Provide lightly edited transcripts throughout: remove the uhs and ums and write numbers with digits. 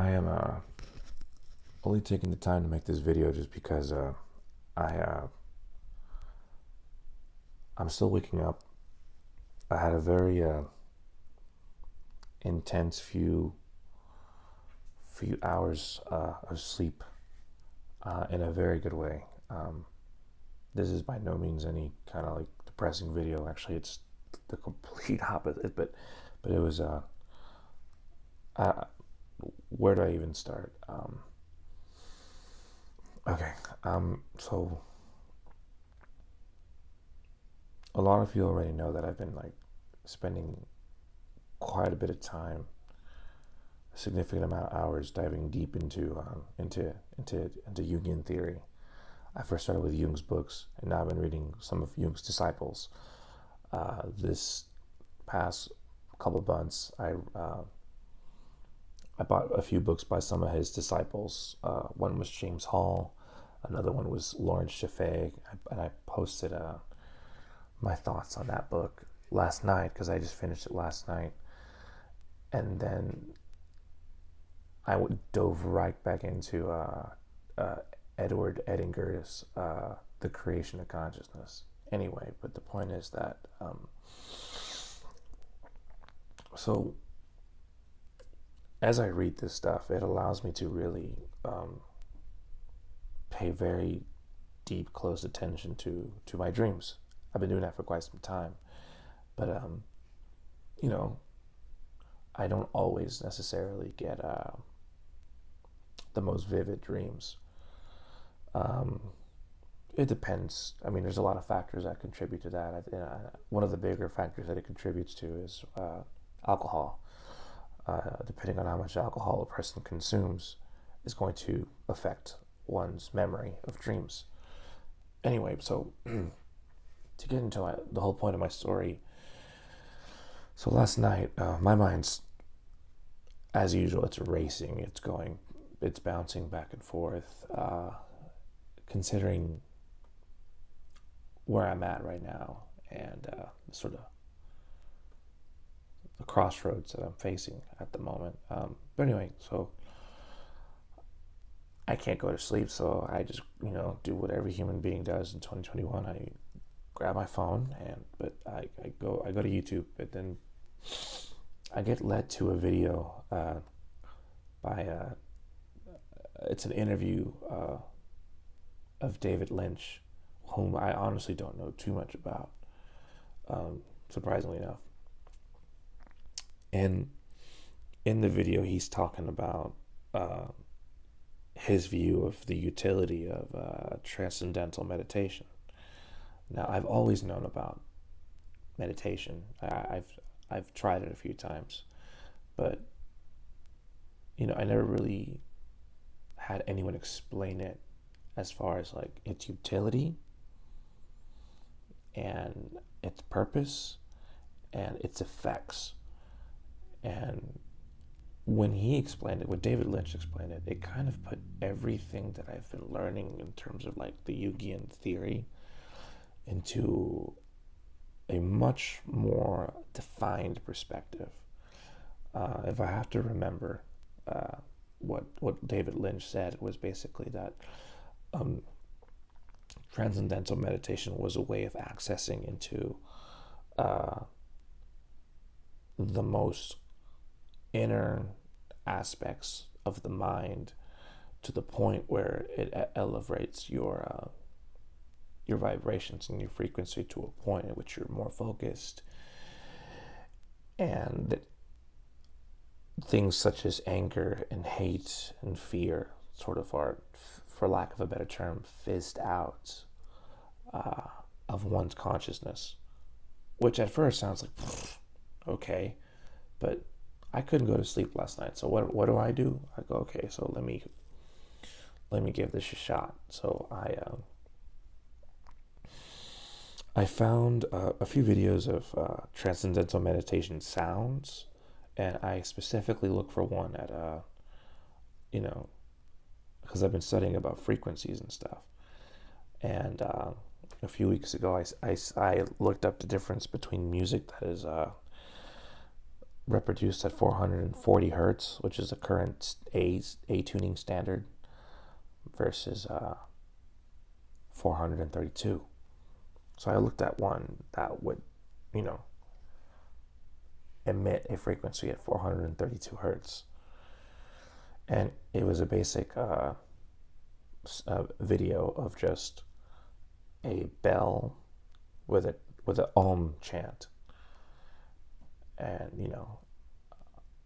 I am only taking the time to make this video just because I I'm still waking up. I had a very intense few hours of sleep in a very good way. This is by no means any kind of like depressing video. Actually, it's the complete opposite. But it was uh, where do I even start? Okay, so a lot of you already know that I've been like spending quite a bit of time, a significant amount of hours diving deep into Jungian theory. I first started with Jung's books, and now I've been reading some of Jung's disciples. This past couple of months, I bought a few books by some of his disciples. One was James Hall, another one was Lawrence Chaffee, and I posted my thoughts on that book last night because I just finished it last night, and then I dove right back into Edward Edinger's The Creation of Consciousness. Anyway, but the point is that so as I read this stuff, it allows me to really pay very deep, close attention to my dreams. I've been doing that for quite some time, but you know, I don't always necessarily get the most vivid dreams. It depends. I mean, there's a lot of factors that contribute to that. One of the bigger factors that it contributes to is alcohol. Depending on how much alcohol a person consumes is going to affect one's memory of dreams. Anyway, so to get into the whole point of my story, so last night, my mind's, as usual, it's racing, it's bouncing back and forth, considering where I'm at right now and sort of the crossroads that I'm facing at the moment. But anyway, so I can't go to sleep, so I just, do what every human being does in 2021. I grab my phone but I go to YouTube, but then I get led to a video by it's an interview of David Lynch, whom I honestly don't know too much about, surprisingly enough. And in the video, he's talking about his view of the utility of transcendental meditation. Now, I've always known about meditation. I've tried it a few times, but I never really had anyone explain it as far as like its utility and its purpose and its effects. And when he explained it, when David Lynch explained it, it kind of put everything that I've been learning in terms of like the Jungian theory into a much more defined perspective. If I have to remember what David Lynch said, was basically that transcendental meditation was a way of accessing into the most inner aspects of the mind to the point where it elevates your vibrations and your frequency to a point at which you're more focused, and that things such as anger and hate and fear sort of are, for lack of a better term, fizzed out of one's consciousness, which at first sounds like okay, but I couldn't go to sleep last night, so what do? I go, okay, so let me give this a shot. So I found a few videos of transcendental meditation sounds, and I specifically look for one at because I've been studying about frequencies and stuff. And a few weeks ago, I looked up the difference between music that is reproduced at 440 hertz, which is the current A tuning standard, versus 432. So I looked at one that would, you know, emit a frequency at 432 hertz, and it was a basic video of just a bell with an Om chant. And, you know,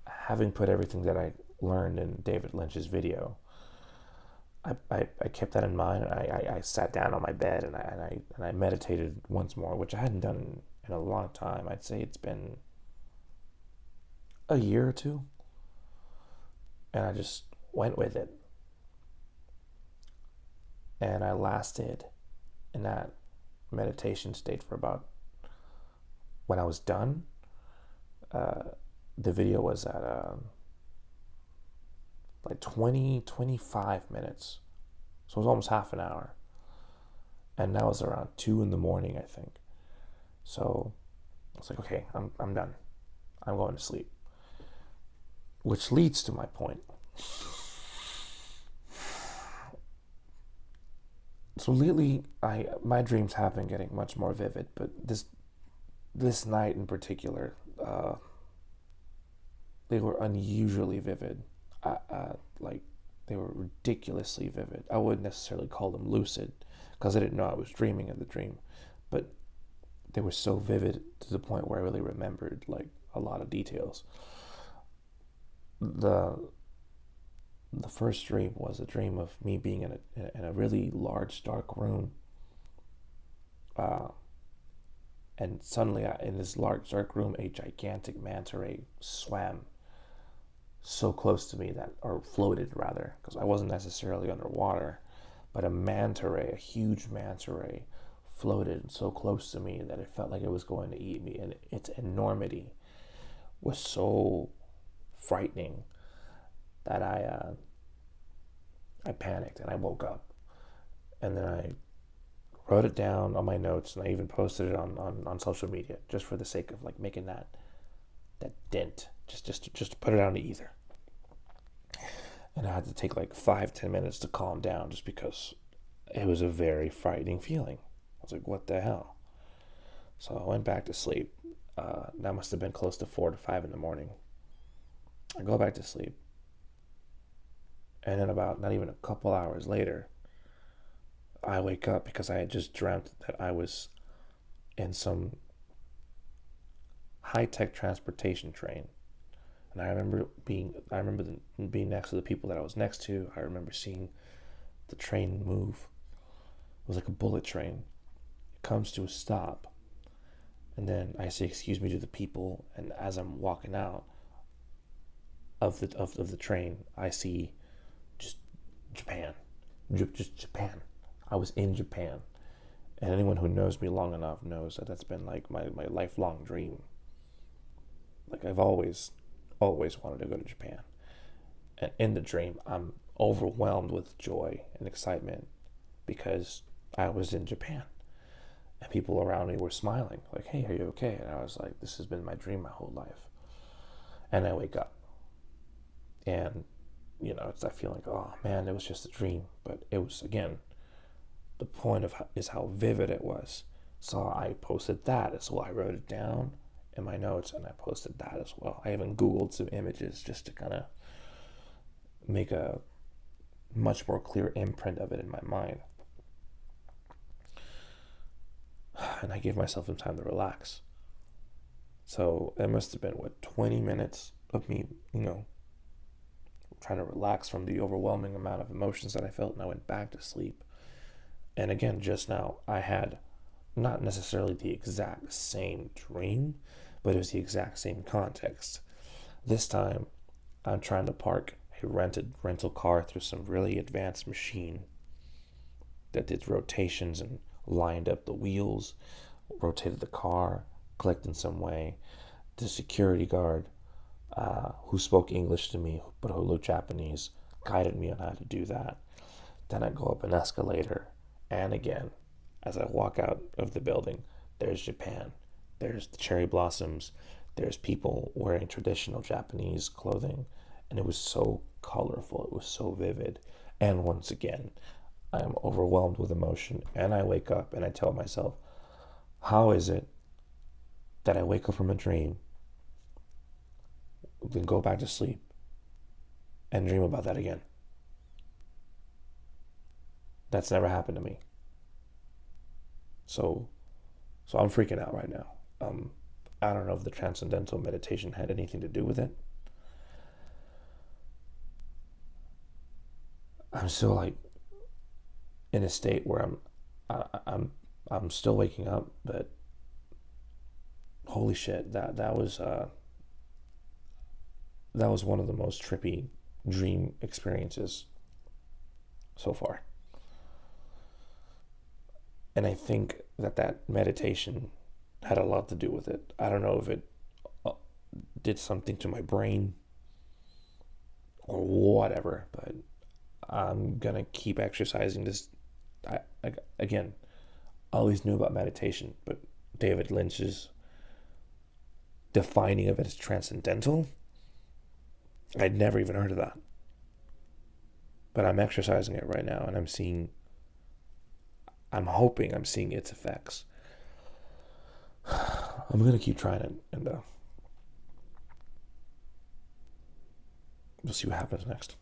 having put everything that I learned in David Lynch's video, I kept that in mind, and I sat down on my bed, and I meditated once more, which I hadn't done in a long time. I'd say it's been a year or two, and I just went with it. And I lasted in that meditation state for about, when I was done, the video was at like 25 minutes. So it was almost half an hour. And that was around 2 in the morning, I think. So I was like, okay, I'm done. I'm going to sleep. Which leads to my point. So lately, my dreams have been getting much more vivid, but this night in particular, they were unusually vivid. Like, they were ridiculously vivid. I wouldn't necessarily call them lucid, because I didn't know I was dreaming in the dream, but they were so vivid to the point where I really remembered like a lot of details. The first dream was a dream of me being in a really large dark room, and suddenly in this large dark room, a gigantic manta ray swam so close to me, that, or floated rather, because I wasn't necessarily underwater, but a manta ray, a huge manta ray, floated so close to me that it felt like it was going to eat me, and its enormity was so frightening that I panicked, and I woke up, and then I wrote it down on my notes, and I even posted it on social media, just for the sake of like making that dent, just to put it out in the ether. And I had to take like 5-10 minutes to calm down, just because it was a very frightening feeling. I was like, what the hell? So I went back to sleep. That must have been close to 4 to 5 in the morning. I go back to sleep, and then about not even a couple hours later, I wake up because I had just dreamt that I was in some high-tech transportation train. And I remember being next to the people that I was next to. I remember seeing the train move. It was like a bullet train. It comes to a stop, and then I say, "Excuse me," to the people. And as I'm walking out of the train, I see just Japan, just Japan. I was in Japan, and anyone who knows me long enough knows that that's been like my lifelong dream. Like, I've always wanted to go to Japan. And in the dream, I'm overwhelmed with joy and excitement because I was in Japan. And people around me were smiling, like, "Hey, are you okay?" And I was like, this has been my dream my whole life. And I wake up. And, you know, I feel like, oh man, it was just a dream. But it was, again, the point is how vivid it was. So I posted that as well. I wrote it down in my notes, and I posted that as well. I even Googled some images just to kind of make a much more clear imprint of it in my mind. And I gave myself some time to relax. So it must have been, 20 minutes of me, trying to relax from the overwhelming amount of emotions that I felt, and I went back to sleep. And again, just now, I had not necessarily the exact same dream, but it was the exact same context. This time, I'm trying to park a rental car through some really advanced machine that did rotations and lined up the wheels, rotated the car, clicked in some way. The security guard, who spoke English to me but who looked Japanese, guided me on how to do that. Then I go up an escalator, and again, as I walk out of the building, there's Japan. There's the cherry blossoms. There's people wearing traditional Japanese clothing, and it was so colorful, it was so vivid. And once again, I am overwhelmed with emotion, and I wake up and I tell myself, how is it that I wake up from a dream, then go back to sleep, and dream about that again? That's never happened to me. So I'm freaking out right now. I don't know if the Transcendental Meditation had anything to do with it. I'm still like in a state where I'm still waking up, but holy shit, that was one of the most trippy dream experiences so far. And I think that meditation had a lot to do with it. I don't know if it did something to my brain or whatever, but I'm gonna keep exercising this. Again, I always knew about meditation, but David Lynch's defining of it as transcendental, I'd never even heard of that. But I'm exercising it right now, and I'm hoping I'm seeing its effects. I'm going to keep trying it, and we'll see what happens next.